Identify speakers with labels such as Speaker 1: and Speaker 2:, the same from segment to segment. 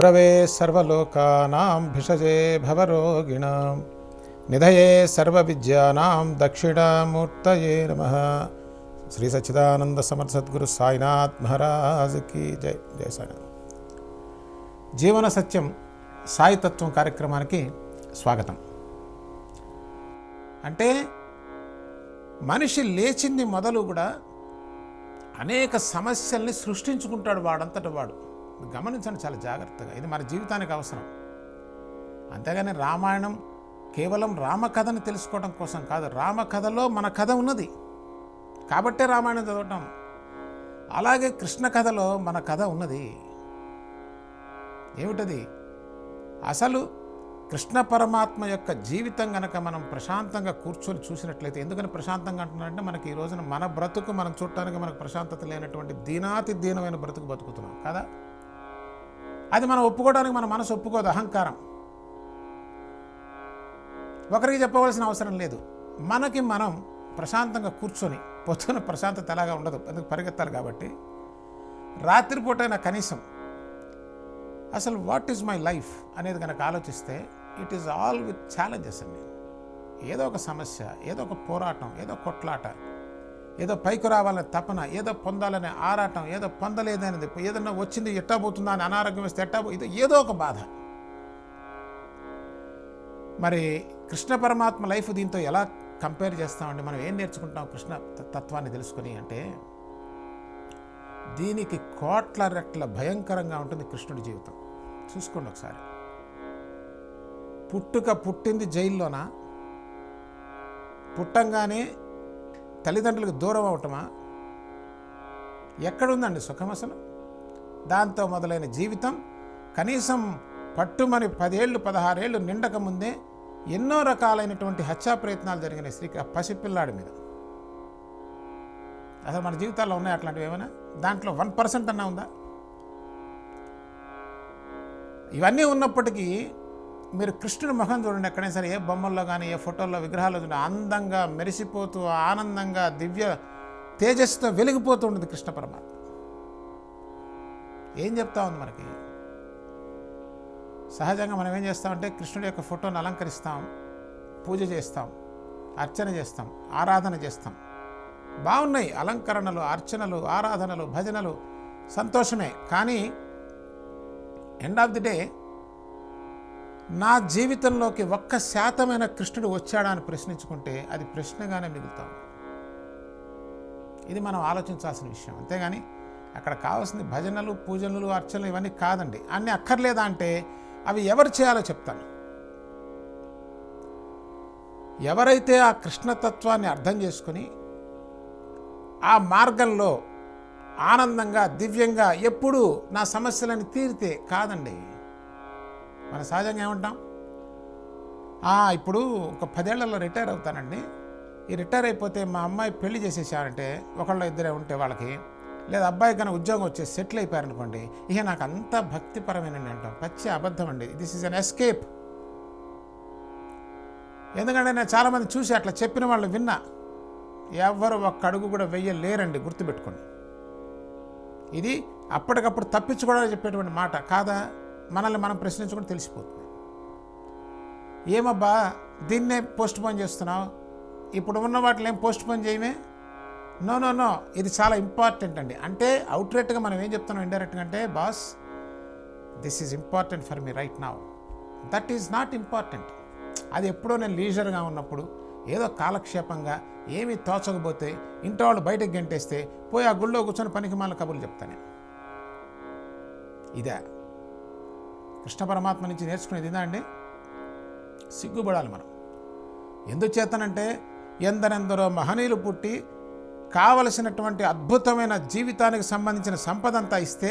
Speaker 1: గురవే సర్వలోకానాం భిషజే భవరోగిణాం నిధయే సర్వవిద్యానాం దక్షిణామూర్తయే నమః. శ్రీ సచ్చిదానంద సమర్థ సద్గురు సాయినాథ్ మహారాజ్ కి జై. జై సాయినాథ్. జీవన సత్యం సాయితత్వం కార్యక్రమానికి స్వాగతం. అంటే మనిషి లేచింది మొదలు కూడా అనేక సమస్యల్ని సృష్టించుకుంటాడు వాడంతట వాడు. గమనించండి చాలా జాగ్రత్తగా, ఇది మన జీవితానికి అవసరం. అంతేగాని రామాయణం కేవలం రామకథని తెలుసుకోవడం కోసం కాదు, రామకథలో మన కథ ఉన్నది కాబట్టే రామాయణం చదవటం. అలాగే కృష్ణ కథలో మన కథ ఉన్నది. ఏమిటది? అసలు కృష్ణ పరమాత్మ యొక్క జీవితం గనక మనం ప్రశాంతంగా కూర్చొని చూసినట్లయితే, ఎందుకని ప్రశాంతంగా అంటున్నారంటే మనకి ఈ రోజున మన బ్రతుకు మనం చూడటానికి మనకు ప్రశాంతత లేనటువంటి దీనాతి దీనమైన బ్రతుకు బతుకుతున్నాం కదా. అది మనం ఒప్పుకోవడానికి మన మనసు ఒప్పుకోదు, అహంకారం. ఒకరికి చెప్పవలసిన అవసరం లేదు. మనకి మనం ప్రశాంతంగా కూర్చొని, పొద్దున ప్రశాంతత ఎలాగా ఉండదు, అందుకు పరిగెత్తాలి కాబట్టి రాత్రిపూటైనా కనీసం అసలు వాట్ ఈజ్ మై లైఫ్ అనేది కనుక ఆలోచిస్తే it is all with challenges అండి. ఏదో ఒక సమస్య, ఏదో ఒక పోరాటం, ఏదో కొట్లాట, ఏదో పైకి రావాలనే తపన, ఏదో పొందాలనే ఆరాటం, ఏదో పొందలేదనేది, ఏదన్నా వచ్చింది ఎట్టా పోతుందా అని అనారోగ్యం వస్తే ఎట్టా ఇది ఏదో ఒక బాధ. మరి కృష్ణ పరమాత్మ లైఫ్ దీంతో ఎలా కంపేర్ చేస్తామండి? మనం ఏం నేర్చుకుంటాం కృష్ణ తత్వాన్ని తెలుసుకుని అంటే, దీనికి కోట్ల రెట్ల భయంకరంగా ఉంటుంది కృష్ణుడి జీవితం. చూసుకోండి ఒకసారి. పుట్టింది జైల్లోనా? పుట్టంగానే తల్లిదండ్రులకు దూరం అవటమా? ఎక్కడుందండి సుఖం అసలు? దాంతో మొదలైన జీవితం కనీసం పట్టుమని 10 ఏళ్ళు 16 ఏళ్ళు నిండక ముందే ఎన్నో రకాలైనటువంటి హత్యా ప్రయత్నాలు జరిగినాయి ఆ పసిపిల్లాడి మీద. అసలు మన జీవితాల్లో ఉన్నాయి అట్లాంటివి ఏమైనా? దాంట్లో 1% అన్నా ఉందా? ఇవన్నీ ఉన్నప్పటికీ మీరు కృష్ణుడి ముఖం చూడండి, ఎక్కడైనా సరే ఏ బొమ్మల్లో కానీ ఏ ఫోటోల్లో విగ్రహాల్లో చూడండి, అందంగా మెరిసిపోతూ ఆనందంగా దివ్య తేజస్సుతో వెలిగిపోతూ ఉంటుంది కృష్ణ పరమాత్మ. ఏం చెప్తా ఉంది మనకి? సహజంగా మనం ఏం చేస్తామంటే కృష్ణుడి యొక్క ఫోటోని అలంకరిస్తాం, పూజ చేస్తాం, అర్చన చేస్తాం, ఆరాధన చేస్తాం. బాగున్నాయి అలంకరణలు, అర్చనలు, ఆరాధనలు, భజనలు, సంతోషమే. కానీ ఎండ్ ఆఫ్ ది డే నా జీవితంలోకి 1% కృష్ణుడు వచ్చాడా అని ప్రశ్నించుకుంటే అది ప్రశ్నగానే మిగులుతాం. ఇది మనం ఆలోచించాల్సిన విషయం. అంతేగాని అక్కడ కావాల్సింది భజనలు, పూజలు, అర్చనలు ఇవన్నీ కాదండి. అన్నీ అక్కర్లేదా అంటే అవి ఎవరు చేయాలో చెప్తాను. ఎవరైతే ఆ కృష్ణతత్వాన్ని అర్థం చేసుకుని ఆ మార్గంలో ఆనందంగా దివ్యంగా ఎప్పుడూ నా సమస్యలని తీరితే కాదండి. మన సహజంగా ఏమంటాం, ఇప్పుడు ఒక 10 ఏళ్లలో రిటైర్ అవుతానండి, ఈ రిటైర్ అయిపోతే మా అమ్మాయి పెళ్లి చేసేసారంటే, ఒకళ్ళు ఇద్దరే ఉంటే వాళ్ళకి, లేదా అబ్బాయి కన్నా ఉద్యోగం వచ్చేసి సెటిల్ అయిపోయారనుకోండి, ఇక నాకు అంతా భక్తిపరమేనండి అంటాం. పచ్చి అబద్ధం అండి. This is an escape. ఎందుకంటే నేను చాలామంది చూసి అట్లా చెప్పిన వాళ్ళు విన్నా, ఎవరు ఒక్క అడుగు కూడా వెయ్యలేరండి, గుర్తుపెట్టుకోండి. ఇది అప్పటికప్పుడు తప్పించుకోవడానికి చెప్పేటువంటి మాట కాదా? మనల్ని మనం ప్రశ్నించుకొని తెలిసిపోతుంది. ఏమబ్బా దీన్నే పోస్ట్ పోన్ చేస్తున్నావు, ఇప్పుడు ఉన్న వాటిని ఏం పోస్ట్ పోన్ చేయమే? నో నో నో, ఇది చాలా ఇంపార్టెంట్ అండి. అంటే అవుట్రేట్గా మనం ఏం చెప్తున్నాం ఇండైరెక్ట్గా అంటే, boss this is important for me right now, that is not important. అది ఎప్పుడో నేను లీజర్గా ఉన్నప్పుడు ఏదో కాలక్షేపంగా ఏమీ తోచకపోతే ఇంట్లో వాళ్ళు బయటకు గెంటేస్తే పోయి ఆ గుళ్ళో కూర్చొని పనికి మాల కబుర్లు చెప్తాను. ఇదే కృష్ణ పరమాత్మ నుంచి నేర్చుకునేది ఇదా అండి? సిగ్గుపడాలి మనం. ఎందుచేతనంటే ఎందరెందరో మహనీయులు పుట్టి కావలసినటువంటి అద్భుతమైన జీవితానికి సంబంధించిన సంపద అంతా ఇస్తే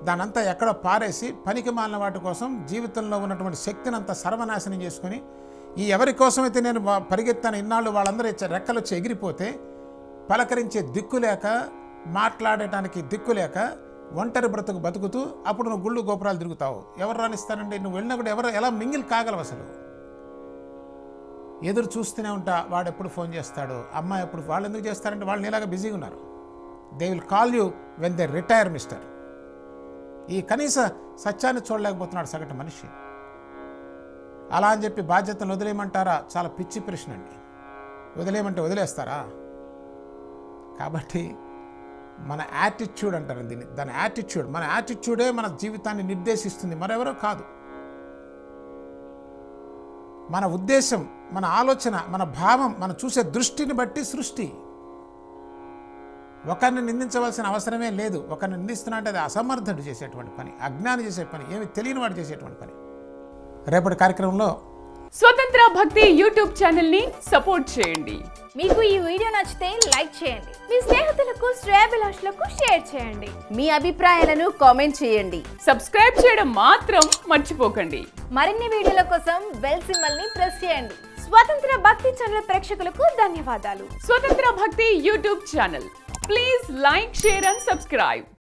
Speaker 1: దానంతా ఎక్కడో పారేసి పనికి మాలిన వాటి కోసం జీవితంలో ఉన్నటువంటి శక్తిని అంతా సర్వనాశనం చేసుకొని, ఈ ఎవరి కోసమైతే నేను పరిగెత్తాను ఇన్నాళ్ళు వాళ్ళందరూ రెక్కలు వచ్చి ఎగిరిపోతే పలకరించే దిక్కు లేక, మాట్లాడటానికి దిక్కు లేక ఒంటరి బ్రతుకు బతుకుతూ అప్పుడు నువ్వు గుళ్ళు గోపురాలు తిరుగుతావు. ఎవరు రానిస్తారండి? నువ్వు వెళ్ళినా కూడా ఎవరు ఎలా మింగిల్ కాగలవు? అసలు ఎదురు చూస్తూనే ఉంటా, వాడు ఎప్పుడు ఫోన్ చేస్తాడు, అమ్మాయి ఎప్పుడు. వాళ్ళు ఎందుకు చేస్తారంటే వాళ్ళు నీలాగా బిజీగా ఉన్నారు. They will call you when they retire mister. ఈ కనీస సత్యాన్ని చూడలేకపోతున్నాడు సగటు మనిషి. అలా అని చెప్పి బాధ్యతను వదిలేయమంటారా? చాలా పిచ్చి ప్రశ్న అండి. వదిలేయమంటే వదిలేస్తారా? కాబట్టి మన యాటిట్యూడ్ అంటారు దీన్ని, దాని యాటిట్యూడ్, మన యాటిట్యూడే మన జీవితాన్ని నిర్దేశిస్తుంది, మరెవరో కాదు. మన ఉద్దేశం, మన ఆలోచన, మన భావం, మనం చూసే దృష్టిని బట్టి సృష్టి. ఒకరిని నిందించవలసిన అవసరమే లేదు. ఒకరిని నిందిస్తున్నా అంటే అది అసమర్థుడు చేసేటువంటి పని, అజ్ఞాని చేసే పని, ఏమి తెలియని వాడు చేసేటువంటి పని. రేపటి కార్యక్రమంలో
Speaker 2: స్వతంత్ర భక్తి యూట్యూబ్ ఛానల్ ని సపోర్ట్ చేయండి.
Speaker 3: మీకు ఈ వీడియో నచ్చితే లైక్ చేయండి, మీ స్నేహితులకు శ్రేయాభిలాషులకు షేర్ చేయండి,
Speaker 4: మీ అభిప్రాయాలను కామెంట్ చేయండి.
Speaker 2: సబ్స్క్రైబ్ చేయడం మాత్రం మర్చిపోకండి.
Speaker 3: మరిన్ని వీడియోల కోసం బెల్ సింబల్ ని ప్రెస్ చేయండి. స్వతంత్ర భక్తి ఛానల్ ప్రేక్షకులకు ధన్యవాదాలు.
Speaker 2: స్వతంత్ర భక్తి YouTube channel, please like, share and subscribe.